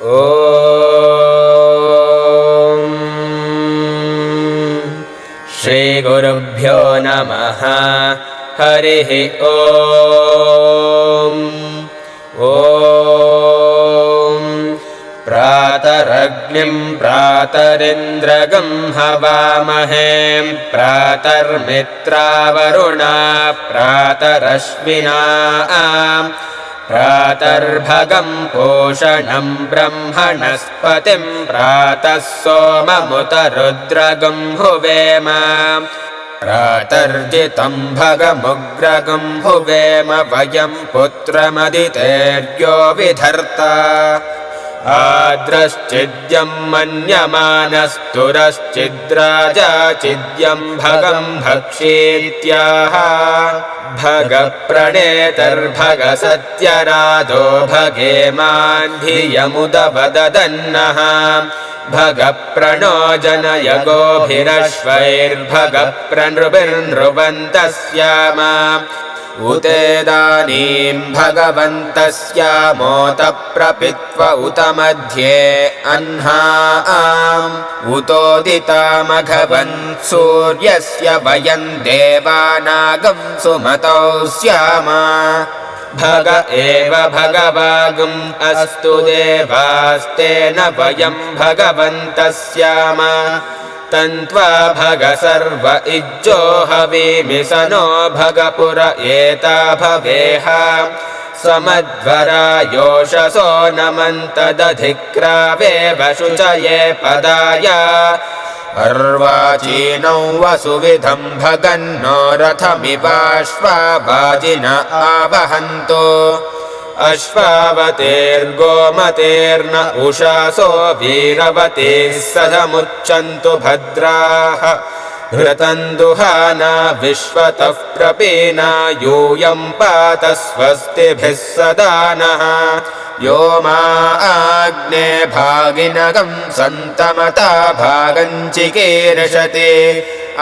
ॐ श्रीगुरुभ्यो नमः। हरिः ॐ। प्रातरग्निं प्रातरिन्द्रगं हवामहे प्रातर्मित्रावरुणा प्रातरश्विना प्रातर्भगं पोषणं ब्रह्मणस्पतिं प्रातः सोममुत रुद्रगं हुवेम प्रातर्जितं भगमुग्रगं हुवेम वयं पुत्रमदितेर्यो विधर्ता आद्रश्चिद्यं मन्यमानस्तुरश्चिद्राजाचिद्यं भगं भक्षीत्याह भगप्रणेतर्भगसत्यराधो भगेमान्धियमुदवददन्नः भगप्रणो जनय गोभिरश्वैर्भगप्रणृभिर्नृवन्तस्याम उतेदानीं भगवन्तस्यामोत प्रपित्व उत मध्ये अह्नाम् उतोदितामघवन् सूर्यस्य वयं देवानागं सुमतौ स्याम भग एव भगवागुम् अस्तु देवास्तेन वयं भगवन्तः स्याम तन्त्वा भग सर्व इज्जो हवीमि स नो भगपुर एता भवेह समध्वरा योषसो नमन्तदधिक्रावेव शुचये पदाय अर्वाचीनौ वसुविधं भगन्नो रथमिवाश्वावाजिन आवहन्तो अश्वावतेर्गोमतेर्न उषासो वीरवतीः सदमुच्चन्तु भद्राः घृतन्दुहाना विश्वतः प्रपीना यूयं पात स्वस्तिभिः सदा नः यो मा आग्ने भागिनगं सन्तमता भागं चिकीर्षति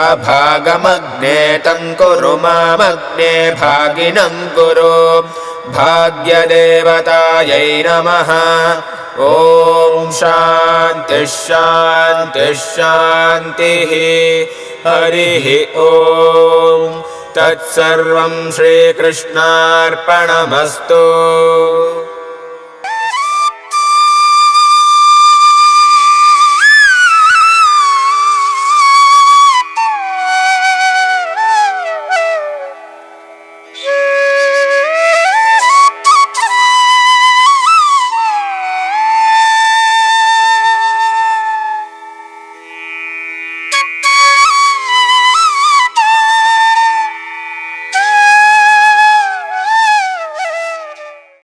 अभागमग्ने तं कुरु मामग्ने भागिनं कुरु भाग्यदेवतायै नमः। ॐ शान्तिः शान्तिः शान्तिः। हरिः ॐ तत्सर्वं श्रीकृष्णार्पणमस्तु।